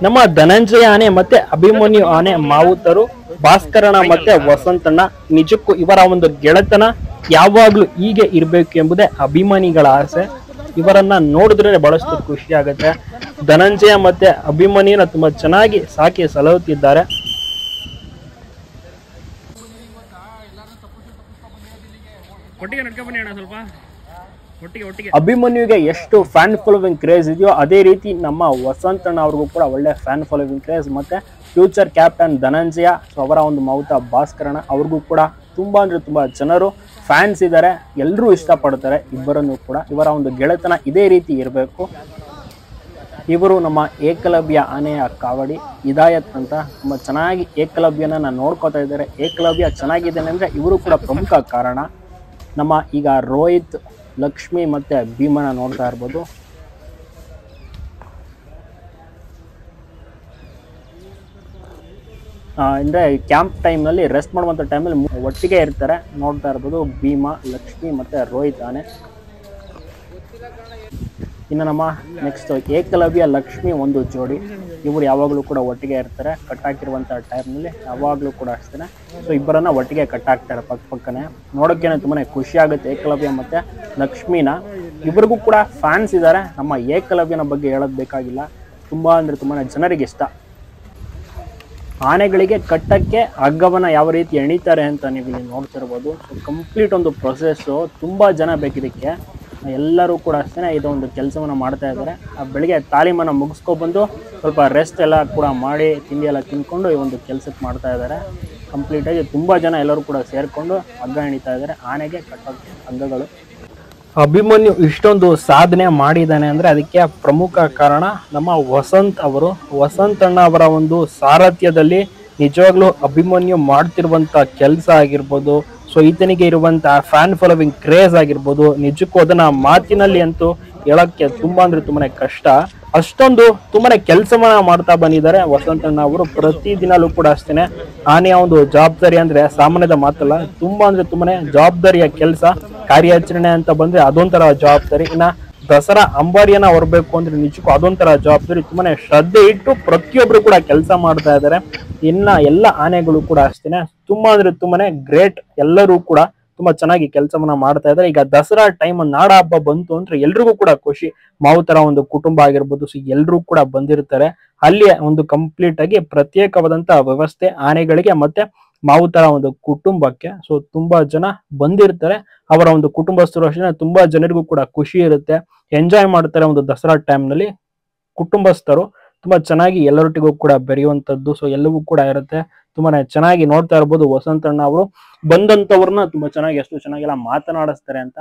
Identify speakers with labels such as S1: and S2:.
S1: ನಮ್ಮ ಧನಂಜಯ ಆನೆ ಮತ್ತೆ ಅಭಿಮನ್ಯು ಆನೆ ಮಾವುತರು, ಭಾಸ್ಕರಣ ಮತ್ತೆ ವಸಂತಣ್ಣ, ನಿಜಕ್ಕೂ ಇವರ ಒಂದು ಗೆಳೆತನ ಯಾವಾಗ್ಲೂ ಹೀಗೆ ಇರ್ಬೇಕು ಎಂಬುದೇ ಅಭಿಮಾನಿಗಳ ಆಸೆ. ಇವರನ್ನ ನೋಡಿದ್ರೆ ಬಹಳಷ್ಟು ಖುಷಿ ಆಗುತ್ತೆ. ಧನಂಜಯ ಮತ್ತೆ ಅಭಿಮನ್ಯುನ ತುಂಬಾ ಚೆನ್ನಾಗಿ ಸಾಕಿ ಸಲಹುತ್ತಿದ್ದಾರೆ. ಅಭಿಮನ್ಯುಗೆ ಎಷ್ಟು ಫ್ಯಾನ್ ಫಾಲೋವಿಂಗ್ ಕ್ರೇಜ್ ಇದೆಯೋ ಅದೇ ರೀತಿ ನಮ್ಮ ವಸಂತಣ್ಣ ಅವ್ರಿಗೂ ಕೂಡ ಒಳ್ಳೆ ಫ್ಯಾನ್ ಫಾಲೋವಿಂಗ್ ಕ್ರೇಜ್. ಮತ್ತೆ ಫ್ಯೂಚರ್ ಕ್ಯಾಪ್ಟನ್ ಧನಂಜಯ, ಸೊ ಅವರ ಒಂದು ಮಾವುತ ಭಾಸ್ಕರಣ ಅವ್ರಿಗೂ ಕೂಡ ತುಂಬಾ ಅಂದ್ರೆ ತುಂಬಾ ಜನರು ಫ್ಯಾನ್ಸ್ ಇದ್ದಾರೆ. ಎಲ್ಲರೂ ಇಷ್ಟಪಡ್ತಾರೆ ಇಬ್ಬರನ್ನು ಕೂಡ. ಇವರ ಒಂದು ಗೆಳೆತನ ಇದೇ ರೀತಿ ಇರಬೇಕು. ಇವರು ನಮ್ಮ ಏಕಲವ್ಯ ಆನೆಯ ಕಾವಡಿ ಹಿದಾಯತ್ ಅಂತ ತುಂಬ ಚೆನ್ನಾಗಿ ಏಕಲವ್ಯನ ನೋಡ್ಕೋತಾ ಇದ್ದಾರೆ. ಏಕಲವ್ಯ ಚೆನ್ನಾಗಿದ್ದಾನೆ ಅಂದ್ರೆ ಇವರು ಕೂಡ ಪ್ರಮುಖ ಕಾರಣ. ನಮ್ಮ ಈಗ ರೋಹಿತ್, ಲಕ್ಷ್ಮಿ ಮತ್ತೆ ಭೀಮನ ನೋಡ್ತಾ ಇರ್ಬೋದು. ಅಂದರೆ ಕ್ಯಾಂಪ್ ಟೈಮ್ನಲ್ಲಿ ರೆಸ್ಟ್ ಮಾಡುವಂಥ ಟೈಮಲ್ಲಿ ಒಟ್ಟಿಗೆ ಇರ್ತಾರೆ. ನೋಡ್ತಾ ಇರ್ಬೋದು ಭೀಮ, ಲಕ್ಷ್ಮಿ ಮತ್ತು ರೋಹಿತ್ ಆನೆ. ಇನ್ನು ನಮ್ಮ ನೆಕ್ಸ್ಟ್ ಏಕಲವ್ಯ ಲಕ್ಷ್ಮಿ ಒಂದು ಜೋಡಿ. ಇವರು ಯಾವಾಗಲೂ ಕೂಡ ಒಟ್ಟಿಗೆ ಇರ್ತಾರೆ. ಕಟ್ಟಾಕಿರುವಂಥ ಟೈಮ್ನಲ್ಲಿ ಯಾವಾಗಲೂ ಕೂಡ ಅಷ್ಟೇ. ಸೊ ಇಬ್ಬರನ್ನ ಒಟ್ಟಿಗೆ ಕಟ್ಟಾಕ್ತಾರೆ ಪಕ್ಕನೆ. ನೋಡೋಕ್ಕೇನೆ ತುಂಬಾ ಖುಷಿ ಆಗುತ್ತೆ ಏಕಲವ್ಯ ಮತ್ತು ಲಕ್ಷ್ಮಿನ. ಇಬ್ಬರಿಗೂ ಕೂಡ ಫ್ಯಾನ್ಸ್ ಇದ್ದಾರೆ. ನಮ್ಮ ಏಕಲವ್ಯನ ಬಗ್ಗೆ ಹೇಳೋದು ಬೇಕಾಗಿಲ್ಲ, ತುಂಬ ಅಂದರೆ ತುಂಬಾ ಜನರಿಗೆ ಇಷ್ಟ. ಆನೆಗಳಿಗೆ ಕಟ್ಟಕ್ಕೆ ಹಗ್ಗವನ್ನು ಯಾವ ರೀತಿ ಎಣಿತಾರೆ ಅಂತ ನೀವು ಇಲ್ಲಿ ನೋಡ್ತಿರ್ಬೋದು. ಸೊ ಕಂಪ್ಲೀಟ್ ಒಂದು ಪ್ರೊಸೆಸ್ಸು, ತುಂಬ ಜನ ಬೇಕಿದ್ದಕ್ಕೆ. ಎಲ್ಲರೂ ಕೂಡ ಅಷ್ಟೇ ಇದೊಂದು ಕೆಲಸವನ್ನು ಮಾಡ್ತಾ ಇದ್ದಾರೆ. ಬೆಳಿಗ್ಗೆ ತಾಲೀಮನ್ನು ಮುಗಿಸ್ಕೊಬಂದು ಸ್ವಲ್ಪ ರೆಸ್ಟ್ ಎಲ್ಲ ಕೂಡ ಮಾಡಿ ತಿಂಡಿ ಎಲ್ಲ ತಿನ್ಕೊಂಡು ಈ ಒಂದು ಕೆಲಸಕ್ಕೆ ಮಾಡ್ತಾ ಇದ್ದಾರೆ. ಕಂಪ್ಲೀಟಾಗಿ ತುಂಬ ಜನ ಎಲ್ಲರೂ ಕೂಡ ಸೇರಿಕೊಂಡು ಹಗ್ಗ ಎಣಿತಾ ಇದ್ದಾರೆ ಆನೆಗೆ ಕಟ್ಟೋಕ್ಕೆ ಹಗ್ಗಗಳು. ಅಭಿಮನ್ಯು ಇಷ್ಟೊಂದು ಸಾಧನೆ ಮಾಡಿದ್ದಾನೆ ಅಂದರೆ ಅದಕ್ಕೆ ಪ್ರಮುಖ ಕಾರಣ ನಮ್ಮ ವಸಂತ್ ಅವರು. ವಸಂತಣ್ಣ ಅವರ ಒಂದು ಸಾರಥ್ಯದಲ್ಲಿ ನಿಜವಾಗ್ಲೂ ಅಭಿಮನ್ಯು ಮಾಡ್ತಿರುವಂಥ ಕೆಲಸ ಆಗಿರ್ಬೋದು, ಸೊ ಈತನಿಗೆ ಇರುವಂತಹ ಫ್ಯಾನ್ ಫಾಲೋವಿಂಗ್ ಕ್ರೇಜ್ ಆಗಿರ್ಬೋದು, ನಿಜಕ್ಕೂ ಅದನ್ನ ಮಾತಿನಲ್ಲಿ ಅಂತೂ ಹೇಳಕ್ಕೆ ತುಂಬಾ ಅಂದ್ರೆ ತುಂಬಾನೇ ಕಷ್ಟ. ಅಷ್ಟೊಂದು ತುಂಬಾನೇ ಕೆಲಸವನ್ನ ಮಾಡ್ತಾ ಬಂದಿದ್ದಾರೆ ವಸಂತಣ್ಣ ಅವರು. ಪ್ರತಿದಿನಲೂ ಕೂಡ ಅಷ್ಟೇನೆ. ಆನೆಯ ಒಂದು ಜವಾಬ್ದಾರಿ ಅಂದ್ರೆ ಸಾಮಾನ್ಯದ ಮಾತಲ್ಲ, ತುಂಬಾ ಅಂದ್ರೆ ತುಂಬಾನೇ ಜವಾಬ್ದಾರಿಯ ಕೆಲಸ. ಕಾರ್ಯಾಚರಣೆ ಅಂತ ಬಂದ್ರೆ ಅದೊಂಥರ ಜವಾಬ್ದಾರಿ. ಇನ್ನ ದಸರಾ ಅಂಬಾರಿಯನ್ನ ಹೊರಬೇಕು ಅಂದ್ರೆ ನಿಜಕ್ಕೂ ಅದೊಂಥರ ಜವಾಬ್ದಾರಿ. ತುಂಬಾನೇ ಶ್ರದ್ಧೆ ಇಟ್ಟು ಪ್ರತಿಯೊಬ್ರು ಕೂಡ ಕೆಲಸ ಮಾಡ್ತಾ ಇದ್ದಾರೆ. ಇನ್ನ ಎಲ್ಲ ಆನೆಗಳು ಕೂಡ ಅಷ್ಟೇನೆ ತುಂಬಾ ಅಂದ್ರೆ ತುಂಬಾನೇ ಗ್ರೇಟ್. ಎಲ್ಲರೂ ಕೂಡ ತುಂಬಾ ಚೆನ್ನಾಗಿ ಕೆಲಸವನ್ನ ಮಾಡ್ತಾ ಇದ್ದಾರೆ. ಈಗ ದಸರಾ ಟೈಮ್ ನಾಡ ಹಬ್ಬ ಬಂತು ಅಂದ್ರೆ ಎಲ್ರಿಗೂ ಕೂಡ ಖುಷಿ. ಮಾವುತರ ಒಂದು ಕುಟುಂಬ ಆಗಿರ್ಬೋದು, ಸೊ ಎಲ್ಲರೂ ಕೂಡ ಬಂದಿರ್ತಾರೆ. ಅಲ್ಲಿ ಒಂದು ಕಂಪ್ಲೀಟ್ ಆಗಿ ಪ್ರತ್ಯೇಕವಾದಂತಹ ವ್ಯವಸ್ಥೆ ಆನೆಗಳಿಗೆ ಮತ್ತೆ ಮಾವುತರ ಒಂದು ಕುಟುಂಬಕ್ಕೆ. ಸೊ ತುಂಬಾ ಜನ ಬಂದಿರ್ತಾರೆ. ಅವರ ಒಂದು ಕುಟುಂಬಸ್ಥರು ಅಷ್ಟೇ ತುಂಬಾ ಜನರಿಗೂ ಕೂಡ ಖುಷಿ ಇರುತ್ತೆ, ಎಂಜಾಯ್ ಮಾಡ್ತಾರೆ ಒಂದು ದಸರಾ ಟೈಮ್ ನಲ್ಲಿ. ಕುಟುಂಬಸ್ಥರು ತುಂಬಾ ಚೆನ್ನಾಗಿ ಎಲ್ಲರೊಟ್ಟಿಗೂ ಕೂಡ ಬೆರೆಯುವಂಥದ್ದು, ಸೊ ಎಲ್ಲವೂ ಕೂಡ ಇರುತ್ತೆ. ತುಂಬಾನೇ ಚೆನ್ನಾಗಿ ನೋಡ್ತಾ ಇರ್ಬೋದು ವಸಂತಣ್ಣ ಅವರು ಬಂದಂತವ್ರನ್ನ ತುಂಬಾ ಚೆನ್ನಾಗಿ ಎಷ್ಟು ಚೆನ್ನಾಗೆಲ್ಲ ಮಾತನಾಡಿಸ್ತಾರೆ ಅಂತ.